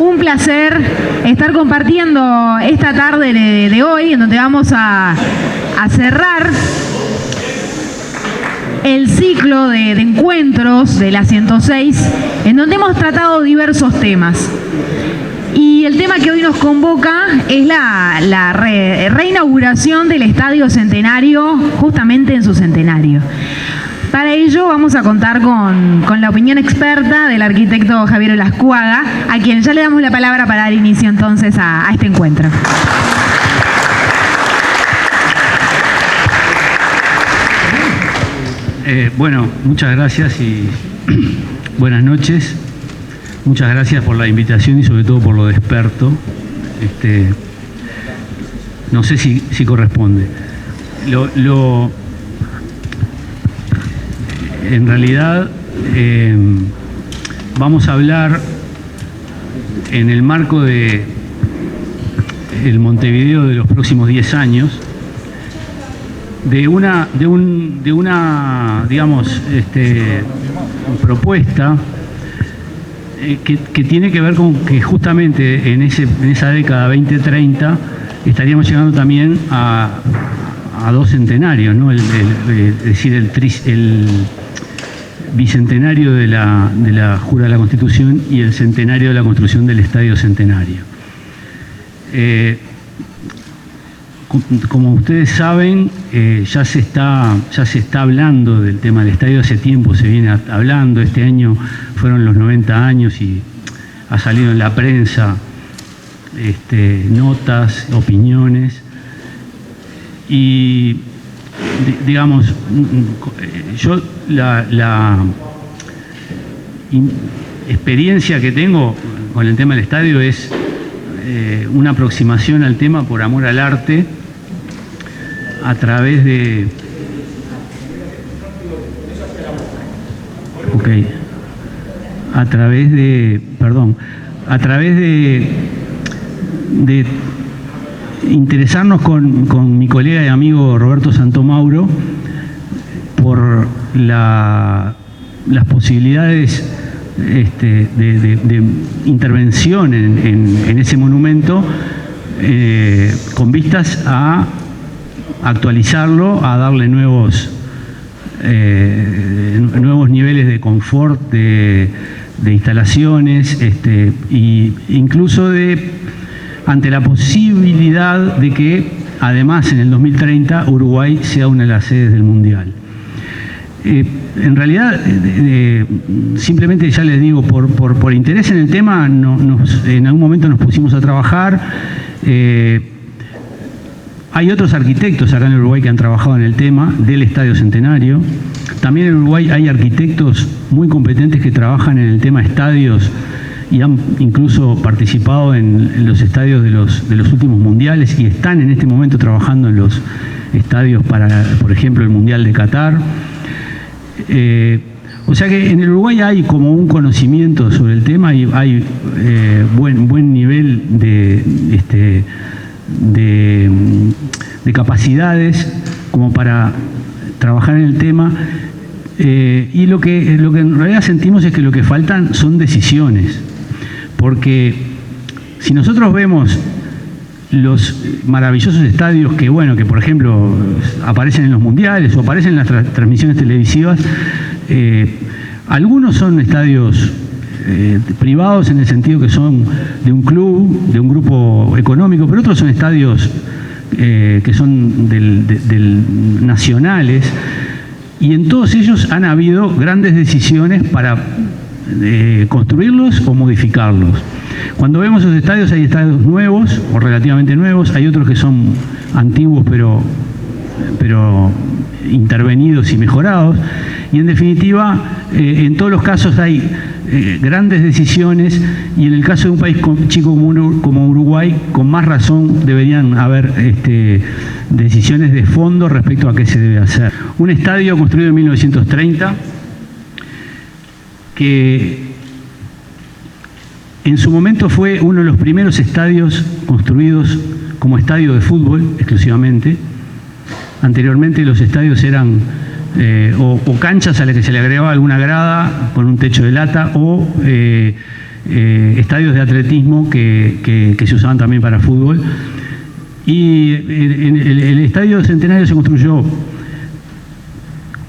un placer estar compartiendo esta tarde de hoy, en donde vamos a cerrar el ciclo de encuentros de la 106, en donde hemos tratado diversos temas. Y el tema que hoy nos convoca es la reinauguración del Estadio Centenario, justamente en su centenario. Para ello vamos a contar con la opinión experta del arquitecto Javier Olascuaga, a quien ya le damos la palabra para dar inicio entonces a este encuentro. Bueno, muchas gracias y buenas noches. Muchas gracias por la invitación y sobre todo por lo de experto. No sé si corresponde. En realidad vamos a hablar en el marco de el Montevideo de los próximos 10 años de una digamos propuesta que tiene que ver con que justamente en esa década 2030 estaríamos llegando también a dos centenarios, ¿no? Es decir, el bicentenario de la Jura de la Constitución y el centenario de la construcción del Estadio Centenario. Como ustedes saben, ya se está hablando del tema del estadio hace tiempo, se viene hablando. Este año fueron los 90 años y ha salido en la prensa notas, opiniones. Y digamos, yo la experiencia que tengo con el tema del estadio es una aproximación al tema por amor al arte a través de interesarnos con mi colega y amigo Roberto Santomauro por las posibilidades de intervención en ese monumento con vistas a actualizarlo, a darle nuevos niveles de confort, de instalaciones, y incluso ante la posibilidad de que además en el 2030 Uruguay sea una de las sedes del Mundial. En realidad, simplemente ya les digo, por interés en el tema, en algún momento nos pusimos a trabajar. Hay otros arquitectos acá en Uruguay que han trabajado en el tema del Estadio Centenario. También en Uruguay hay arquitectos muy competentes que trabajan en el tema estadios y han incluso participado en los estadios de los últimos mundiales y están en este momento trabajando en los estadios para, por ejemplo, el Mundial de Qatar. O sea que en el Uruguay hay como un conocimiento sobre el tema y hay buen nivel de capacidades como para trabajar en el tema, y lo que en realidad sentimos es que lo que faltan son decisiones, porque si nosotros vemos los maravillosos estadios que por ejemplo aparecen en los mundiales o aparecen en las transmisiones televisivas, algunos son estadios privados en el sentido que son de un club, de un grupo económico, pero otros son estadios que son nacionales, y en todos ellos han habido grandes decisiones para construirlos o modificarlos. Cuando vemos esos estadios, hay estadios nuevos o relativamente nuevos, hay otros que son antiguos pero intervenidos y mejorados, y en definitiva en todos los casos hay grandes decisiones, y en el caso de un país chico como Uruguay, con más razón deberían haber decisiones de fondo respecto a qué se debe hacer. Un estadio construido en 1930 que en su momento fue uno de los primeros estadios construidos como estadio de fútbol exclusivamente. Anteriormente los estadios eran o canchas a las que se le agregaba alguna grada con un techo de lata, o estadios de atletismo que se usaban también para fútbol. Y el Estadio Centenario se construyó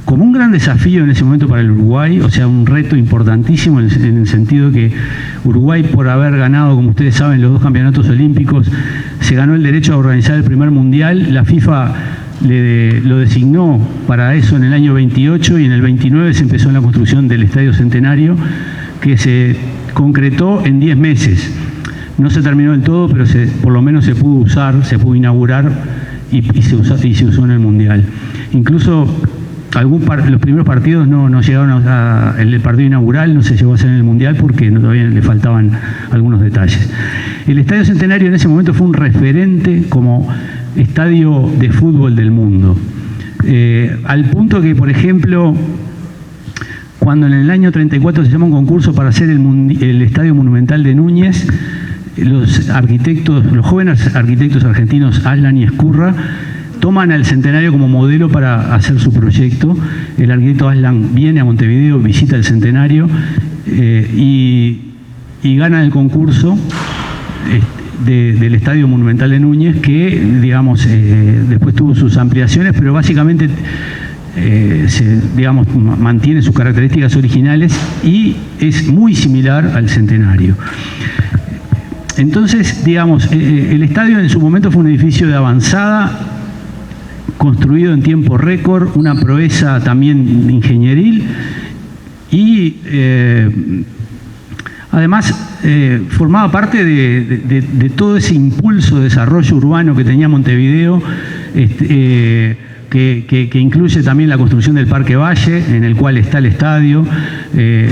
como un gran desafío en ese momento para el Uruguay, o sea, un reto importantísimo en el sentido que Uruguay, por haber ganado, como ustedes saben, los 2 campeonatos olímpicos, se ganó el derecho a organizar el primer mundial. La FIFA lo designó para eso en el año 28 y en el 29 se empezó la construcción del Estadio Centenario, que se concretó en 10 meses. No se terminó del todo, pero por lo menos se pudo usar, se pudo inaugurar y se usó en el mundial. Incluso los primeros partidos no llegaron el partido inaugural no se llegó a hacer en el mundial porque todavía le faltaban algunos detalles. El Estadio Centenario en ese momento fue un referente como estadio de fútbol del mundo, al punto que, por ejemplo, cuando en el año 34 se llama un concurso para hacer el Estadio Monumental de Núñez, los jóvenes arquitectos argentinos Aslan y Escurra toman al Centenario como modelo para hacer su proyecto. El arquitecto Aslan viene a Montevideo, visita el Centenario y gana el concurso del Estadio Monumental de Núñez, que, digamos, después tuvo sus ampliaciones, pero básicamente mantiene sus características originales y es muy similar al Centenario. Entonces, digamos, el estadio en su momento fue un edificio de avanzada, construido en tiempo récord, una proeza también ingenieril y además formaba parte de todo ese impulso de desarrollo urbano que tenía Montevideo, que incluye también la construcción del Parque Valle, en el cual está el estadio,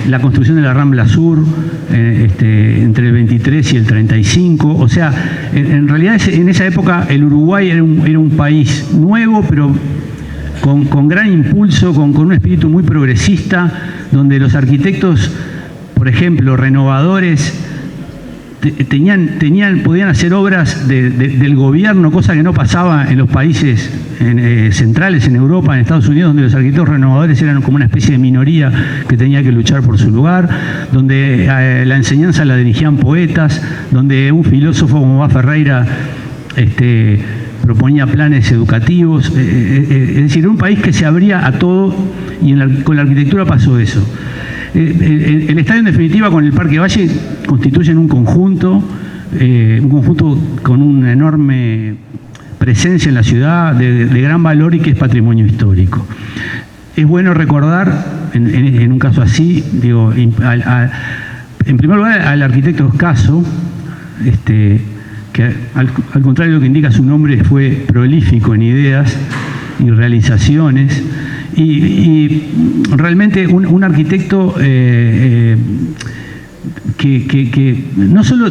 la construcción de la Rambla Sur entre el 23 y el 35. O sea, en realidad en esa época el Uruguay era un país nuevo, pero con gran impulso, con un espíritu muy progresista, donde los arquitectos, por ejemplo, renovadores, podían hacer obras del gobierno, cosa que no pasaba en los países centrales, en Europa, en Estados Unidos, donde los arquitectos renovadores eran como una especie de minoría que tenía que luchar por su lugar, donde la enseñanza la dirigían poetas, donde un filósofo como Bá Ferreira proponía planes educativos, es decir, un país que se abría a todo, y con la arquitectura pasó eso. El estadio, en definitiva, con el Parque Valle constituyen un conjunto con una enorme presencia en la ciudad, de gran valor y que es patrimonio histórico. Es bueno recordar, en un caso así, digo, en primer lugar al arquitecto Escaso, que al contrario de lo que indica su nombre, fue prolífico en ideas y realizaciones. Y realmente un arquitecto que no solo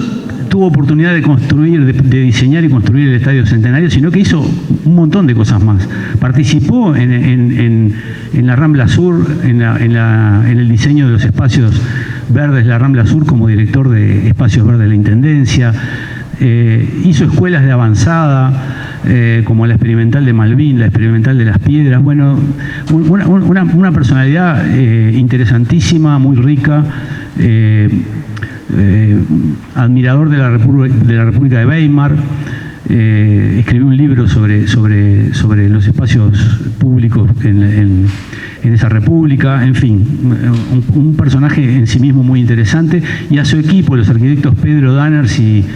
tuvo oportunidad de construir, de diseñar y construir el Estadio Centenario, sino que hizo un montón de cosas más. Participó en la Rambla Sur, en el diseño de los espacios verdes de la Rambla Sur como director de espacios verdes de la Intendencia. Hizo escuelas de avanzada, como la experimental de Malvin, la experimental de Las Piedras. Bueno, una personalidad interesantísima, muy rica, admirador de la República de Weimar. Escribió un libro sobre los espacios públicos en esa república. En fin, un personaje en sí mismo muy interesante, y a su equipo, los arquitectos Pedro Danners y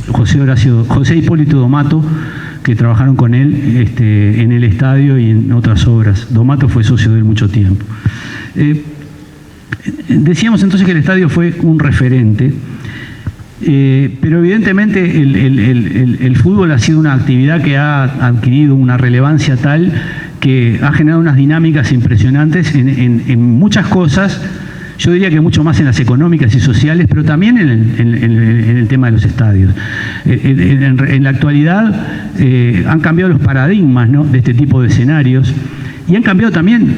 José Hipólito Domato, que trabajaron con él en el estadio y en otras obras. Domato fue socio de él mucho tiempo. Decíamos entonces que el estadio fue un referente, pero evidentemente el fútbol ha sido una actividad que ha adquirido una relevancia tal que ha generado unas dinámicas impresionantes en muchas cosas. Yo diría que mucho más en las económicas y sociales, pero también en el tema de los estadios. En la actualidad han cambiado los paradigmas, ¿no?, de este tipo de escenarios, y han cambiado también,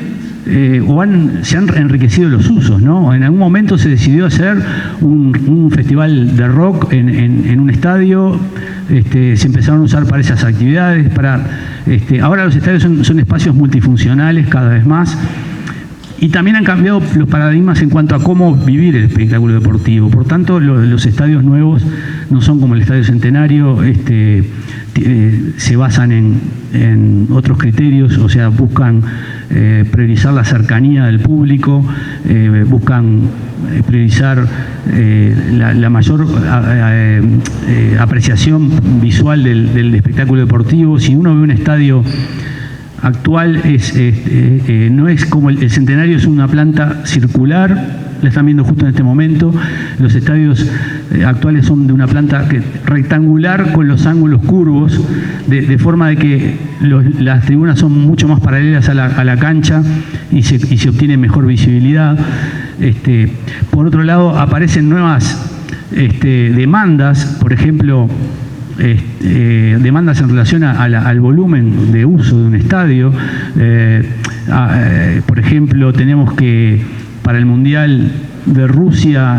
se han enriquecido los usos, ¿no? En algún momento se decidió hacer un festival de rock en un estadio, se empezaron a usar para esas actividades. Ahora los estadios son espacios multifuncionales cada vez más. Y también han cambiado los paradigmas en cuanto a cómo vivir el espectáculo deportivo. Por tanto, los estadios nuevos no son como el Estadio Centenario, se basan en otros criterios, o sea, buscan priorizar la cercanía del público, buscan priorizar la mayor apreciación visual del espectáculo deportivo. Si uno ve un estadio actual, no es como el Centenario, es una planta circular, la están viendo justo en este momento. Los estadios actuales son de una planta rectangular con los ángulos curvos, de forma de que las tribunas son mucho más paralelas a la cancha y se obtiene mejor visibilidad. Por otro lado, aparecen nuevas demandas, por ejemplo, demandas en relación al volumen de uso de un estadio. Por ejemplo, tenemos que para el Mundial de Rusia,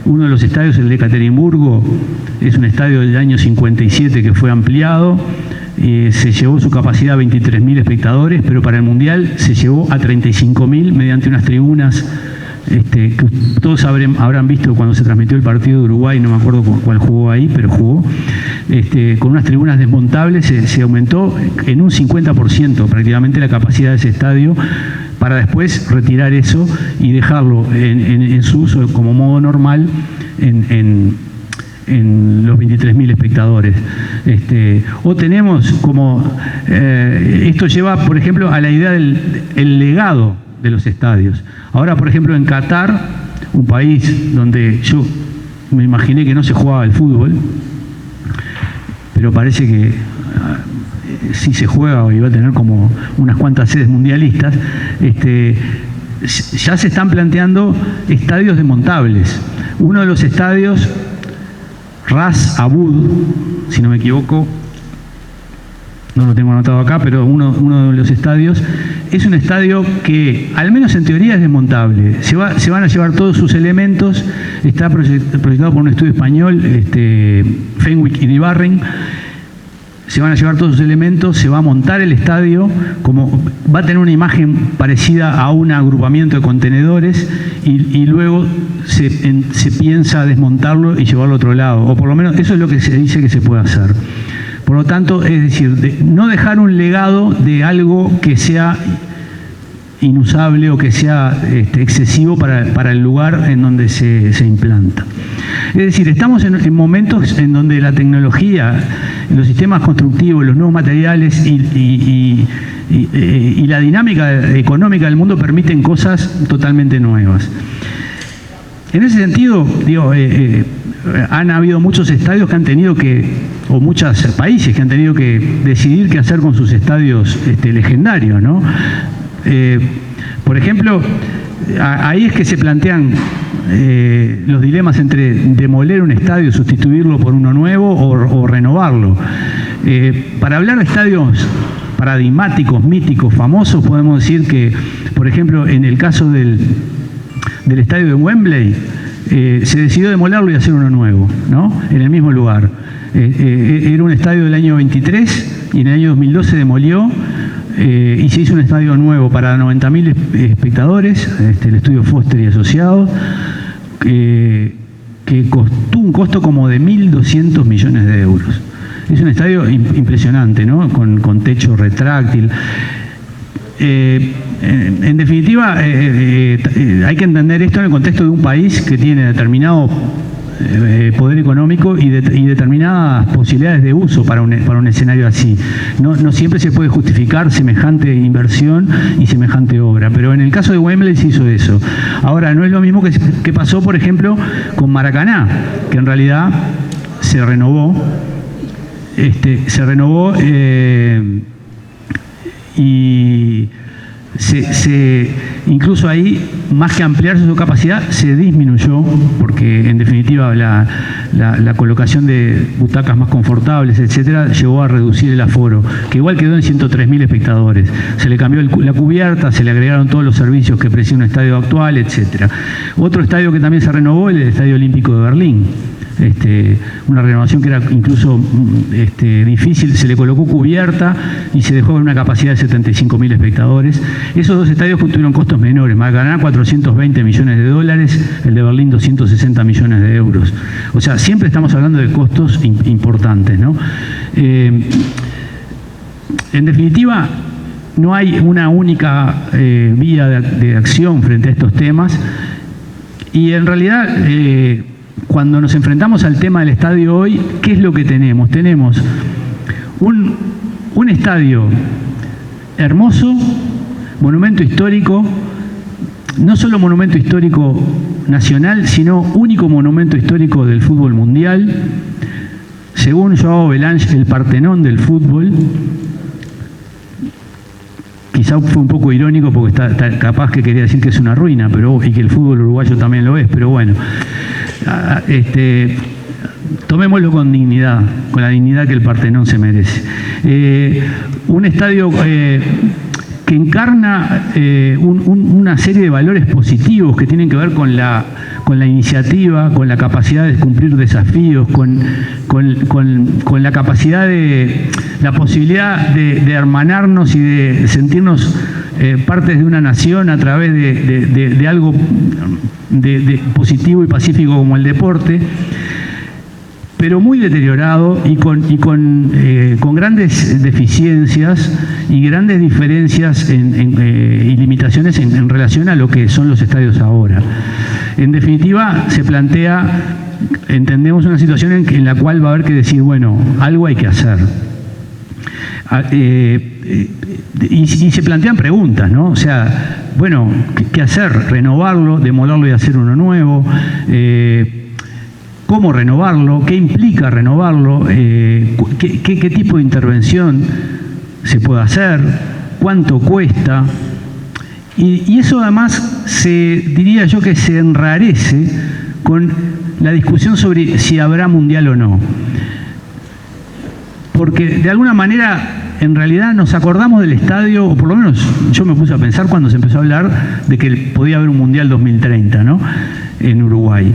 uno de los estadios, el de Ekaterimburgo, es un estadio del año 57 que fue ampliado. Se llevó su capacidad a 23.000 espectadores, pero para el Mundial se llevó a 35.000 mediante unas tribunas que todos habrán visto cuando se transmitió el partido de Uruguay, no me acuerdo cuál jugó ahí, pero jugó, con unas tribunas desmontables. Se aumentó en un 50% prácticamente la capacidad de ese estadio, para después retirar eso y dejarlo en su uso como modo normal en los 23.000 espectadores. O tenemos como, esto lleva, por ejemplo, a la idea del legado de los estadios. Ahora, por ejemplo, en Qatar, un país donde yo me imaginé que no se jugaba el fútbol, pero parece que sí se juega y va a tener como unas cuantas sedes mundialistas, ya se están planteando estadios desmontables. Uno de los estadios, Ras Abud, si no me equivoco, no lo tengo anotado acá, pero uno de los estadios es un estadio que, al menos en teoría, es desmontable. Se van a llevar todos sus elementos. Está proyectado por un estudio español, Fenwick y Dibarren. Se van a llevar todos sus elementos, se va a montar el estadio, va a tener una imagen parecida a un agrupamiento de contenedores, y luego se piensa desmontarlo y llevarlo a otro lado. O por lo menos eso es lo que se dice que se puede hacer. Por lo tanto, es decir, no dejar un legado de algo que sea inusable o que sea excesivo para el lugar en donde se implanta. Es decir, estamos en momentos en donde la tecnología, los sistemas constructivos, los nuevos materiales y la dinámica económica del mundo permiten cosas totalmente nuevas. En ese sentido, digo, han habido muchos estadios que han tenido o muchos países que han tenido que decidir qué hacer con sus estadios legendarios, ¿no? Por ejemplo, ahí es que se plantean los dilemas entre demoler un estadio, sustituirlo por uno nuevo o renovarlo. Para hablar de estadios paradigmáticos, míticos, famosos, podemos decir que, por ejemplo, en el caso del estadio de Wembley, se decidió demolerlo y hacer uno nuevo, ¿no? En el mismo lugar. Era un estadio del año 23 y en el año 2002 se demolió y se hizo un estadio nuevo para 90.000 espectadores, el estudio Foster y Asociados, que costó un costo como de 1.200 millones de euros. Es un estadio impresionante, ¿no? Con techo retráctil. En definitiva, hay que entender esto en el contexto de un país que tiene determinado poder económico y determinadas posibilidades de uso para un escenario así. No siempre se puede justificar semejante inversión y semejante obra, pero en el caso de Wembley se hizo eso. Ahora, no es lo mismo que pasó, por ejemplo, con Maracaná, que en realidad se renovó, y incluso ahí, más que ampliar su capacidad, se disminuyó, porque en definitiva la colocación de butacas más confortables, etcétera, llevó a reducir el aforo, que igual quedó en 103.000 espectadores. Se le cambió la cubierta, se le agregaron todos los servicios que ofrecía un estadio actual, etcétera. Otro estadio que también se renovó, el Estadio Olímpico de Berlín, que una renovación que era incluso difícil, se le colocó cubierta y se dejó con una capacidad de 75.000 espectadores. Esos dos estadios tuvieron costos menores, Maracaná 420 millones de dólares, el de Berlín 260 millones de euros. O sea, siempre estamos hablando de costos importantes, ¿no? En definitiva, no hay una única vía de acción frente a estos temas y en realidad cuando nos enfrentamos al tema del estadio hoy, ¿qué es lo que tenemos? Tenemos un estadio hermoso, monumento histórico, no solo monumento histórico nacional, sino único monumento histórico del fútbol mundial, según Joao Belange, el Partenón del fútbol. Quizá fue un poco irónico porque está capaz que quería decir que es una ruina, y que el fútbol uruguayo también lo es, pero bueno, tomémoslo con dignidad, con la dignidad que el Partenón se merece. Un estadio que encarna una serie de valores positivos que tienen que ver con la iniciativa, con la capacidad de cumplir desafíos, con la capacidad la posibilidad de hermanarnos y de sentirnos partes de una nación a través de algo de positivo y pacífico como el deporte, pero muy deteriorado y con grandes deficiencias y grandes diferencias y limitaciones en relación a lo que son los estadios ahora. En definitiva, se plantea, entendemos una situación en la cual va a haber que decir, bueno, algo hay que hacer. Y se plantean preguntas, ¿no? O sea, bueno, ¿qué hacer? ¿Renovarlo? ¿Demolerlo y hacer uno nuevo? ¿Cómo renovarlo? ¿Qué implica renovarlo? ¿Qué tipo de intervención se puede hacer? ¿Cuánto cuesta? Y eso además diría yo que se enrarece con la discusión sobre si habrá mundial o no. Porque de alguna manera en realidad nos acordamos del estadio, o por lo menos yo me puse a pensar cuando se empezó a hablar de que podía haber un mundial 2030, ¿no? En Uruguay.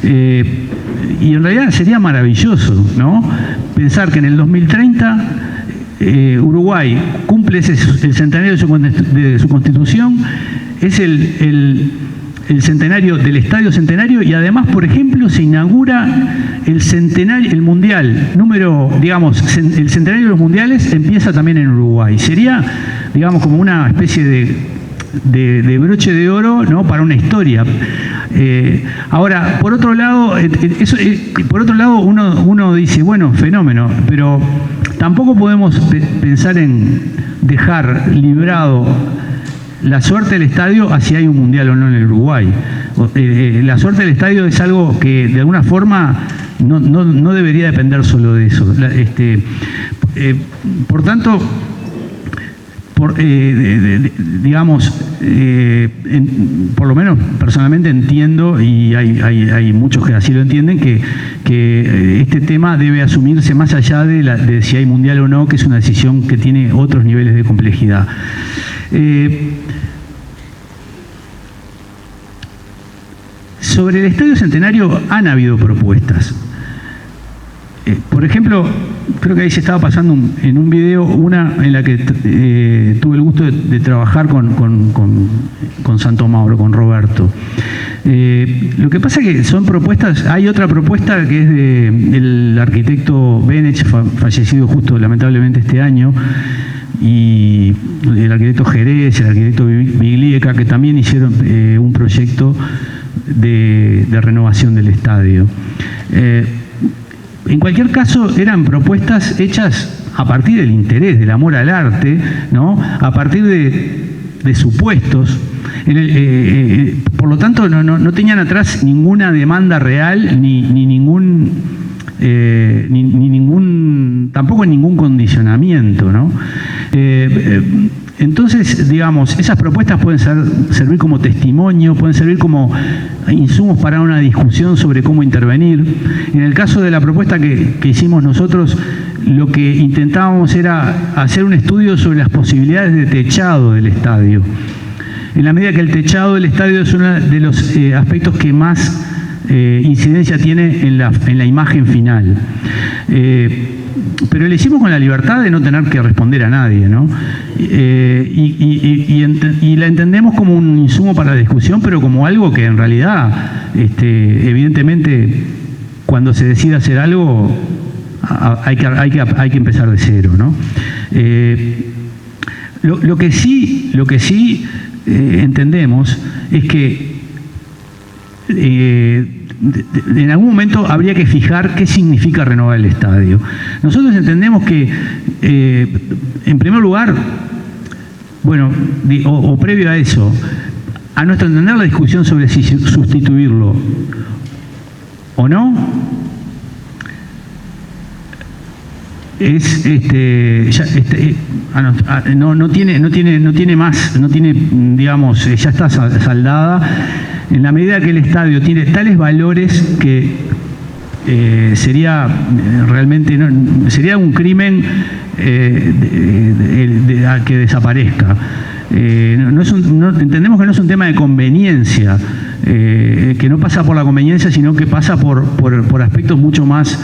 Y en realidad sería maravilloso, ¿no? Pensar que en el 2030 Uruguay cumple el centenario de su constitución, es el centenario del Estadio Centenario y además, por ejemplo, se inaugura el mundial el centenario de los mundiales empieza también en Uruguay. Sería, digamos, como una especie de broche de oro, ¿no? Para una historia. Ahora, por otro lado, uno dice, bueno, fenómeno, pero tampoco podemos pensar en dejar librado la suerte del estadio a si hay un mundial o no en el Uruguay. La suerte del estadio es algo que de alguna forma no debería depender solo de eso. Por tanto, por lo menos personalmente entiendo, y hay muchos que así lo entienden, que este tema debe asumirse más allá de si hay mundial o no, que es una decisión que tiene otros niveles de complejidad. Sobre el Estadio Centenario han habido propuestas. Por ejemplo, creo que ahí se estaba pasando en un video una en la que tuve el gusto de trabajar con Santo Mauro, con Roberto. Lo que pasa es que son propuestas, hay otra propuesta que es del arquitecto Benech, fallecido justo lamentablemente este año, y el arquitecto Jerez, el arquitecto Biglieca, que también hicieron un proyecto de renovación del estadio. En cualquier caso, eran propuestas hechas a partir del interés, del amor al arte, ¿no? A partir de supuestos. Por lo tanto, no tenían atrás ninguna demanda real, tampoco ningún condicionamiento, ¿no? Entonces, digamos, esas propuestas pueden servir como testimonio, pueden servir como insumos para una discusión sobre cómo intervenir. En el caso de la propuesta que hicimos nosotros, lo que intentábamos era hacer un estudio sobre las posibilidades de techado del estadio. En la medida que el techado del estadio es uno de los aspectos que más incidencia tiene en la imagen final. Pero lo hicimos con la libertad de no tener que responder a nadie, ¿no? Y la entendemos como un insumo para la discusión, pero como algo que en realidad, evidentemente, cuando se decide hacer algo, hay que empezar de cero, ¿no? Lo que sí entendemos es que en algún momento habría que fijar qué significa renovar el estadio. Nosotros entendemos que, en primer lugar, bueno, o previo a eso, a nuestro entender la discusión sobre si sustituirlo o no, es no tiene más, digamos, ya está saldada, en la medida que el estadio tiene tales valores que sería realmente sería un crimen que desaparezca. Entendemos que no es un tema de conveniencia, que no pasa por la conveniencia, sino que pasa por aspectos mucho más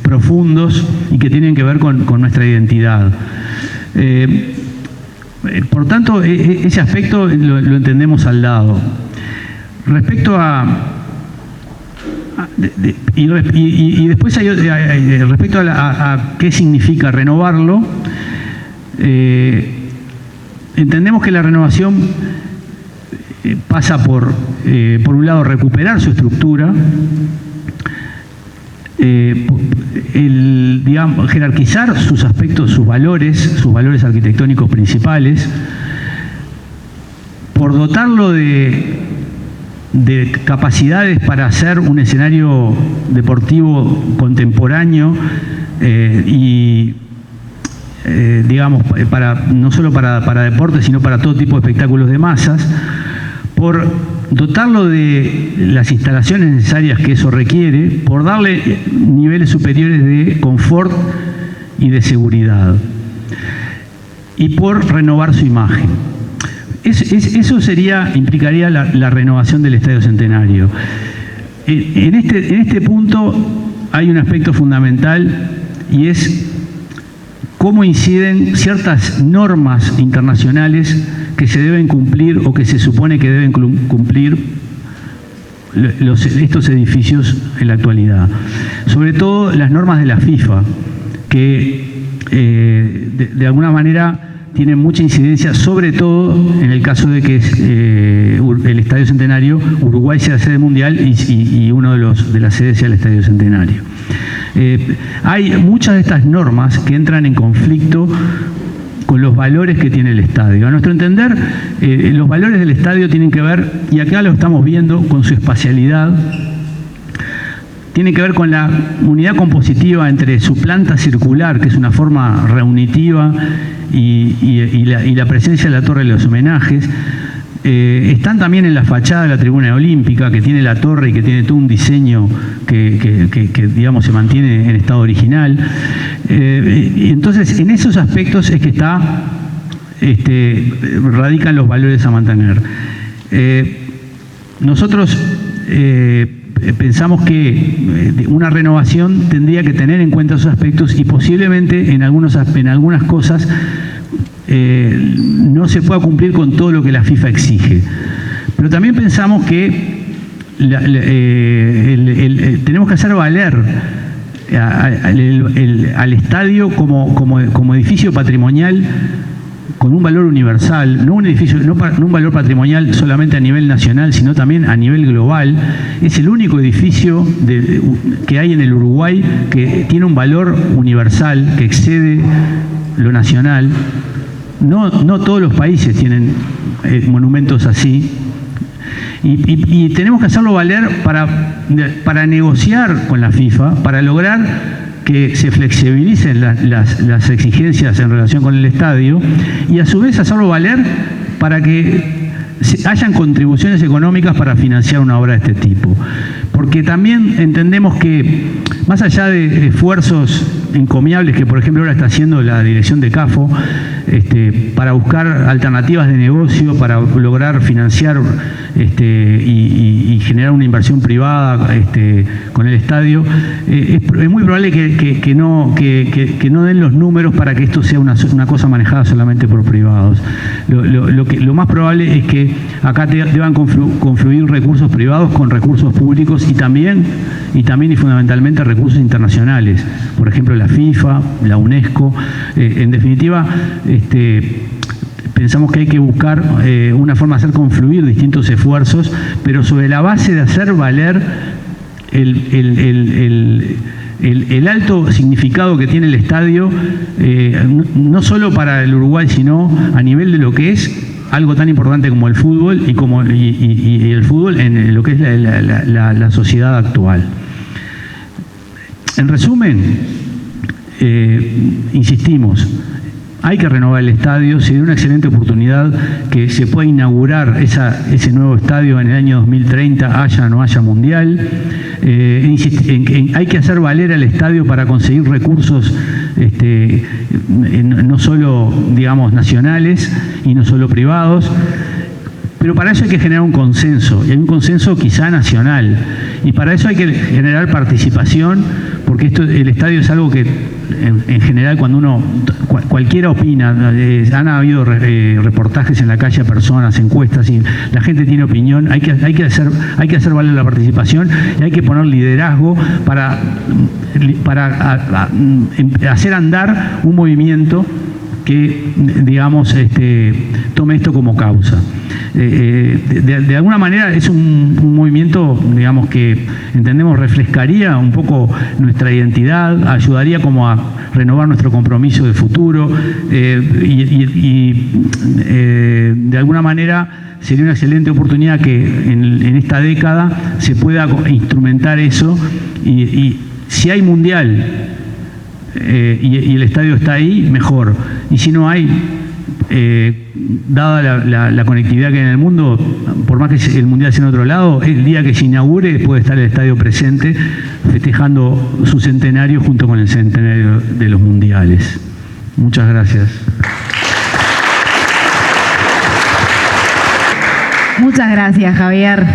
profundos y que tienen que ver con nuestra identidad. Por tanto, ese aspecto lo entendemos al lado. Respecto después respecto a qué significa renovarlo, entendemos que la renovación pasa por un lado, recuperar su estructura, jerarquizar sus aspectos, sus valores arquitectónicos principales, por dotarlo de capacidades para hacer un escenario deportivo contemporáneo no solo para deportes, sino para todo tipo de espectáculos de masas, por dotarlo de las instalaciones necesarias que eso requiere, por darle niveles superiores de confort y de seguridad, y por renovar su imagen. Eso implicaría la renovación del Estadio Centenario. En este punto hay un aspecto fundamental, y es cómo inciden ciertas normas internacionales que se deben cumplir o que se supone que deben cumplir estos edificios en la actualidad. Sobre todo las normas de la FIFA, que de alguna manera tienen mucha incidencia, sobre todo en el caso de que el Estadio Centenario, Uruguay sea sede mundial y uno de las sedes sea el Estadio Centenario. Hay muchas de estas normas que entran en conflicto con los valores que tiene el estadio. A nuestro entender, los valores del estadio tienen que ver, y acá lo estamos viendo, con su espacialidad, tienen que ver con la unidad compositiva entre su planta circular, que es una forma reunitiva, y la presencia de la Torre de los Homenajes. Están también en la fachada de la Tribuna Olímpica, que tiene la torre y que tiene todo un diseño que digamos, se mantiene en estado original. Entonces, en esos aspectos es que radican los valores a mantener. Nosotros pensamos que una renovación tendría que tener en cuenta esos aspectos, y posiblemente en algunas cosas no se pueda cumplir con todo lo que la FIFA exige. Pero también pensamos que tenemos que hacer valer al estadio como edificio patrimonial con un valor universal, no un valor patrimonial solamente a nivel nacional, sino también a nivel global. Es el único edificio que hay en el Uruguay que tiene un valor universal que excede lo nacional. No todos los países tienen monumentos así, y tenemos que hacerlo valer para negociar con la FIFA, para lograr que se flexibilicen las exigencias en relación con el estadio, y a su vez hacerlo valer para que hayan contribuciones económicas para financiar una obra de este tipo. Porque también entendemos que, más allá de esfuerzos encomiables que, por ejemplo, ahora está haciendo la dirección de CAFO, para buscar alternativas de negocio, para lograr financiar y generar una inversión privada con el estadio. Es muy probable que no den los números para que esto sea una cosa manejada solamente por privados. Lo más probable es que acá deban confluir recursos privados con recursos públicos y también y fundamentalmente recursos internacionales, por ejemplo la FIFA, la UNESCO. En definitiva, pensamos que hay que buscar una forma de hacer confluir distintos esfuerzos, pero sobre la base de hacer valer el alto significado que tiene el estadio, no solo para el Uruguay, sino a nivel de lo que es algo tan importante como el fútbol y el fútbol en lo que es la sociedad actual. En resumen, insistimos, hay que renovar el estadio. Sería una excelente oportunidad que se pueda inaugurar ese nuevo estadio en el año 2030, haya o no haya mundial. Hay que hacer valer al estadio para conseguir recursos no solo, digamos, nacionales y no solo privados, pero para eso hay que generar un consenso, y hay un consenso quizá nacional, y para eso hay que generar participación, porque el estadio es algo que en general cuando cualquiera opina, han habido reportajes en la calle a personas, encuestas, y la gente tiene opinión. Hay que hacer valer la participación y hay que poner liderazgo para hacer andar un movimiento que, digamos, tome esto como causa. De alguna manera es un movimiento, digamos, que entendemos refrescaría un poco nuestra identidad, ayudaría como a renovar nuestro compromiso de futuro, de alguna manera sería una excelente oportunidad que en esta década se pueda instrumentar eso, y si hay mundial y el estadio está ahí, mejor. Y si no hay, dada la conectividad que hay en el mundo, por más que el mundial sea en otro lado, el día que se inaugure puede estar el estadio presente festejando su centenario junto con el centenario de los mundiales. Muchas gracias. Muchas gracias, Javier.